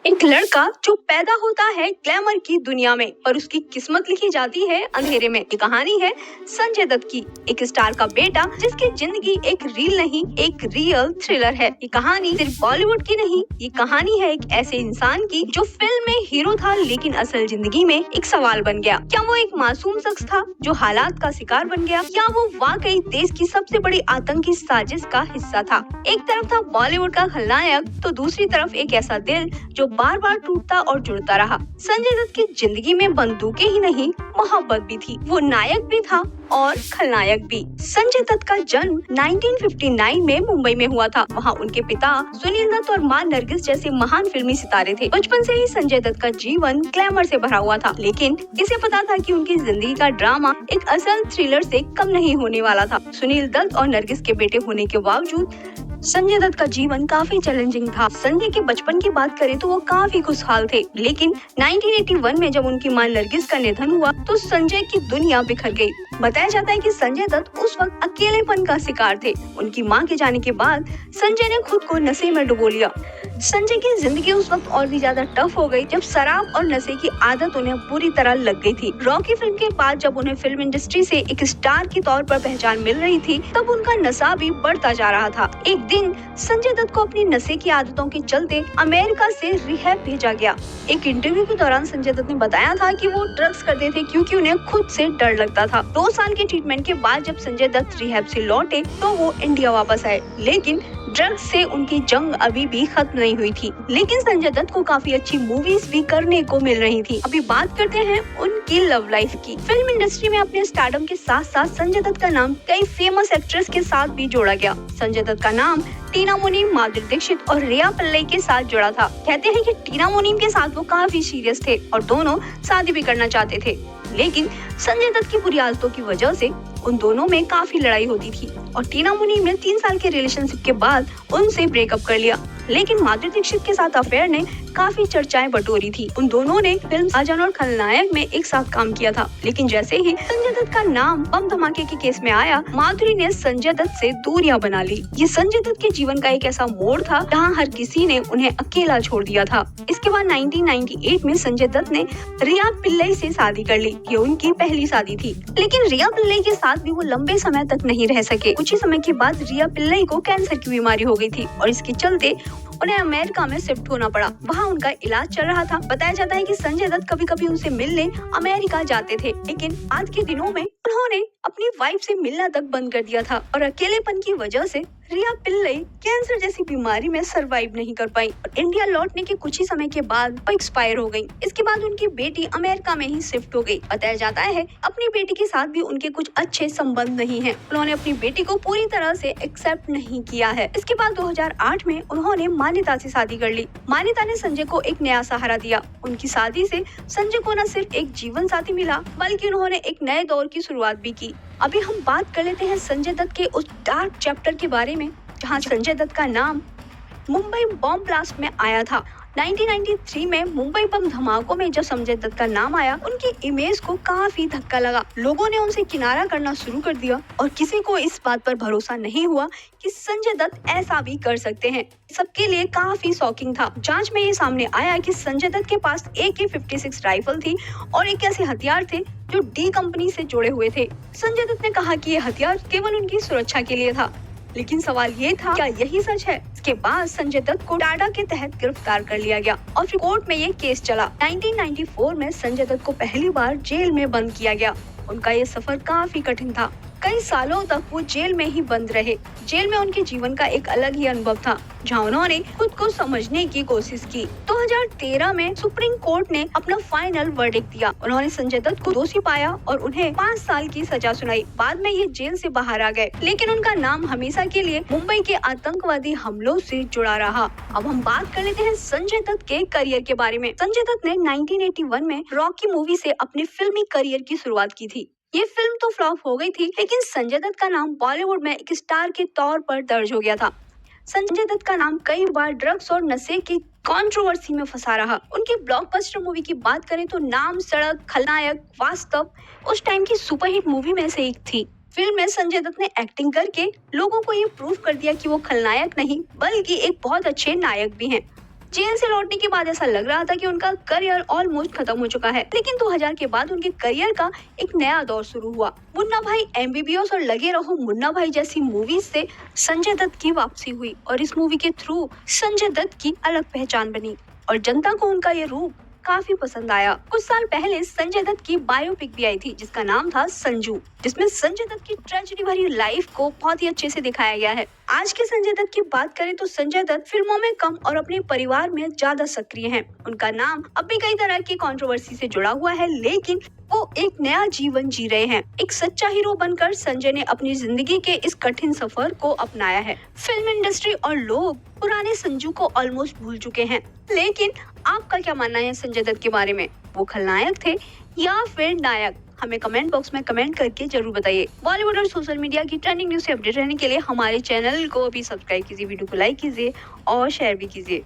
एक लड़का जो पैदा होता है ग्लैमर की दुनिया में पर उसकी किस्मत लिखी जाती है अंधेरे में। ये कहानी है संजय दत्त की, एक स्टार का बेटा जिसकी जिंदगी एक रील नहीं एक रियल थ्रिलर है। ये कहानी सिर्फ बॉलीवुड की नहीं, ये कहानी है एक ऐसे इंसान की जो फिल्म में हीरो था लेकिन असल जिंदगी में एक सवाल बन गया। क्या वो एक मासूम शख्स था जो हालात का शिकार बन गया, या वो वाकई देश की सबसे बड़ी आतंकी साजिश का हिस्सा था। एक तरफ था बॉलीवुड का खलनायक तो दूसरी तरफ एक ऐसा दिल जो बार बार टूटता और जुड़ता रहा। संजय दत्त की जिंदगी में बंदूकें ही नहीं, मोहब्बत भी थी। वो नायक भी था और खलनायक भी। संजय दत्त का जन्म 1959 में मुंबई में हुआ था। वहाँ उनके पिता सुनील दत्त और मां नरगिस जैसे महान फिल्मी सितारे थे। बचपन से ही संजय दत्त का जीवन ग्लैमर से भरा हुआ था, लेकिन इसे पता था कि उनकी जिंदगी का ड्रामा एक असल थ्रिलर से कम नहीं होने वाला था। सुनील दत्त और नरगिस के बेटे होने के बावजूद संजय दत्त का जीवन काफी चैलेंजिंग था। संजय के बचपन की बात करें तो वो काफी खुशहाल थे, लेकिन 1981 में जब उनकी मां नरगिस का निधन हुआ तो संजय की दुनिया बिखर गई। बताया जाता है कि संजय दत्त उस वक्त अकेलेपन का शिकार थे। उनकी मां के जाने के बाद संजय ने खुद को नशे में डुबो लिया। संजय की जिंदगी उस वक्त और भी ज्यादा टफ हो गई जब शराब और नशे की आदत उन्हें बुरी तरह लग गई थी। रॉकी फिल्म के बाद जब उन्हें फिल्म इंडस्ट्री से एक स्टार के तौर पर पहचान मिल रही थी, तब उनका नशा भी बढ़ता जा रहा था। एक दिन संजय दत्त को अपनी नशे की आदतों के चलते अमेरिका से रिहैब भेजा गया। एक इंटरव्यू के दौरान संजय दत्त ने बताया था कि वो ड्रग्स करते थे क्योंकि उन्हें खुद से डर लगता था। 2 साल के ट्रीटमेंट के बाद जब संजय दत्त रिहैब से लौटे तो वो इंडिया वापस आए, लेकिन ड्रग्स से उनकी जंग अभी भी खत्म नहीं हुई थी। लेकिन संजय दत्त को काफी अच्छी मूवीज भी करने को मिल रही थी। अभी बात करते हैं उनकी लव लाइफ की। फिल्म इंडस्ट्री में अपने स्टारडम के साथ साथ संजय दत्त का नाम कई फेमस एक्ट्रेस के साथ भी जोड़ा गया। संजय दत्त का नाम टीना मुनीम, माधुरी दीक्षित और रिया पिल्लई के साथ जुड़ा था। कहते हैं कि टीना मुनीम के साथ वो काफी सीरियस थे और दोनों शादी भी करना चाहते थे, लेकिन संजय दत्त की बुरी आदतों की वजह से उन दोनों में काफी लड़ाई होती थी और टीना मुनीम ने 3 साल के रिलेशनशिप के बाद उनसे ब्रेकअप कर लिया। लेकिन माधुरी दीक्षित के साथ अफेयर ने काफी चर्चाएं बटोरी थी। उन दोनों ने फिल्म साजन और खलनायक में एक साथ काम किया था, लेकिन जैसे ही संजय दत्त का नाम बम धमाके के केस में आया, माधुरी ने संजय दत्त से दूरियां बना ली। ये संजय दत्त के जीवन का एक ऐसा मोड़ था जहां हर किसी ने उन्हें अकेला छोड़ दिया था। इसके बाद 1998 में संजय दत्त ने रिया पिल्लई से शादी कर ली। ये उनकी पहली शादी थी, लेकिन रिया पिल्लई के साथ भी वो लंबे समय तक नहीं रह सके। कुछ ही समय के बाद रिया पिल्लई को कैंसर की बीमारी हो गई थी और इसके चलते उन्हें अमेरिका में शिफ्ट होना पड़ा। वहाँ उनका इलाज चल रहा था। बताया जाता है कि संजय दत्त कभी कभी उनसे मिलने अमेरिका जाते थे, लेकिन आज के दिनों में उन्होंने अपनी वाइफ से मिलना तक बंद कर दिया था और अकेलेपन की वजह से रिया पिल्लई कैंसर जैसी बीमारी में सरवाइव नहीं कर पाई और इंडिया लौटने के कुछ ही समय के बाद वो एक्सपायर हो गई। इसके बाद उनकी बेटी अमेरिका में ही शिफ्ट हो गई। बताया जाता है अपनी बेटी के साथ भी उनके कुछ अच्छे संबंध नहीं हैं। उन्होंने अपनी बेटी को पूरी तरह से एक्सेप्ट नहीं किया है। इसके बाद 2008 में उन्होंने मान्यता से शादी कर ली। मान्यता ने संजय को एक नया सहारा दिया। उनकी शादी से संजय को न सिर्फ एक जीवन साथी मिला, बल्कि उन्होंने एक नए दौर की शुरुआत भी की। अभी हम बात कर लेते हैं संजय दत्त के उस डार्क चैप्टर के बारे में जहां संजय दत्त का नाम मुंबई बॉम्ब ब्लास्ट में आया था। 1993 में मुंबई बम धमाकों में जब संजय दत्त का नाम आया, उनकी इमेज को काफी धक्का लगा। लोगों ने उनसे किनारा करना शुरू कर दिया और किसी को इस बात पर भरोसा नहीं हुआ कि संजय दत्त ऐसा भी कर सकते हैं। सबके लिए काफी शॉकिंग था। जांच में ये सामने आया कि संजय दत्त के पास AK-56 राइफल थी और एक ऐसे हथियार थे जो डी कंपनी से जुड़े हुए थे। संजय दत्त ने कहा कि ये हथियार केवल उनकी सुरक्षा के लिए था, लेकिन सवाल ये था क्या यही सच है। इसके बाद संजय दत्त को टाडा के तहत गिरफ्तार कर लिया गया और फिर कोर्ट में ये केस चला। 1994 में संजय दत्त को पहली बार जेल में बंद किया गया। उनका ये सफर काफी कठिन था। कई सालों तक वो जेल में ही बंद रहे। जेल में उनके जीवन का एक अलग ही अनुभव था, जहां उन्होंने खुद को समझने की कोशिश की। 2013 में सुप्रीम कोर्ट ने अपना फाइनल वर्डिक्ट दिया। उन्होंने संजय दत्त को दोषी पाया और उन्हें 5 साल की सजा सुनाई। बाद में ये जेल से बाहर आ गए, लेकिन उनका नाम हमेशा के लिए मुंबई के आतंकवादी हमलों से जुड़ा रहा। अब हम बात कर लेते हैं संजय दत्त के करियर के बारे में। संजय दत्त ने 1981 में रॉकी मूवी से अपने फिल्मी करियर की शुरुआत की थी। ये फिल्म तो फ्लॉप हो गई थी, लेकिन संजय दत्त का नाम बॉलीवुड में एक स्टार के तौर पर दर्ज हो गया था। संजय दत्त का नाम कई बार ड्रग्स और नशे की कंट्रोवर्सी में फंसा रहा। उनकी ब्लॉकबस्टर मूवी की बात करें तो नाम, सड़क, खलनायक, वास्तव उस टाइम की सुपरहिट मूवी में से एक थी। फिल्म में संजय दत्त ने एक्टिंग करके लोगों को ये प्रूव कर दिया कि वो खलनायक नहीं बल्कि एक बहुत अच्छे नायक भी हैं। जेल से लौटने के बाद ऐसा लग रहा था कि उनका करियर ऑलमोस्ट खत्म हो चुका है, लेकिन 2000 के बाद उनके करियर का एक नया दौर शुरू हुआ। मुन्ना भाई, एमबीबीएस और लगे रहो मुन्ना भाई जैसी मूवीज से संजय दत्त की वापसी हुई और इस मूवी के थ्रू संजय दत्त की अलग पहचान बनी और जनता को उनका ये रूप काफी पसंद आया। कुछ साल पहले संजय दत्त की बायोपिक भी आई थी जिसका नाम था संजू, जिसमें संजय दत्त की ट्रेजेडी भरी लाइफ को बहुत ही अच्छे से दिखाया गया है। आज के संजय दत्त की बात करें तो संजय दत्त फिल्मों में कम और अपने परिवार में ज्यादा सक्रिय हैं। उनका नाम अब भी कई तरह की कंट्रोवर्सी से जुड़ा हुआ है, लेकिन वो एक नया जीवन जी रहे हैं। एक सच्चा हीरो बनकर संजय ने अपनी जिंदगी के इस कठिन सफर को अपनाया है। फिल्म इंडस्ट्री और लोग पुराने संजू को ऑलमोस्ट भूल चुके हैं, लेकिन आपका क्या मानना है संजय दत्त के बारे में? वो खलनायक थे या फिर नायक? हमें कमेंट बॉक्स में कमेंट करके जरूर बताइए। बॉलीवुड और सोशल मीडिया की ट्रेंडिंग न्यूज से अपडेट रहने के लिए हमारे चैनल को भी सब्सक्राइब कीजिए, वीडियो को लाइक कीजिए और शेयर भी कीजिए।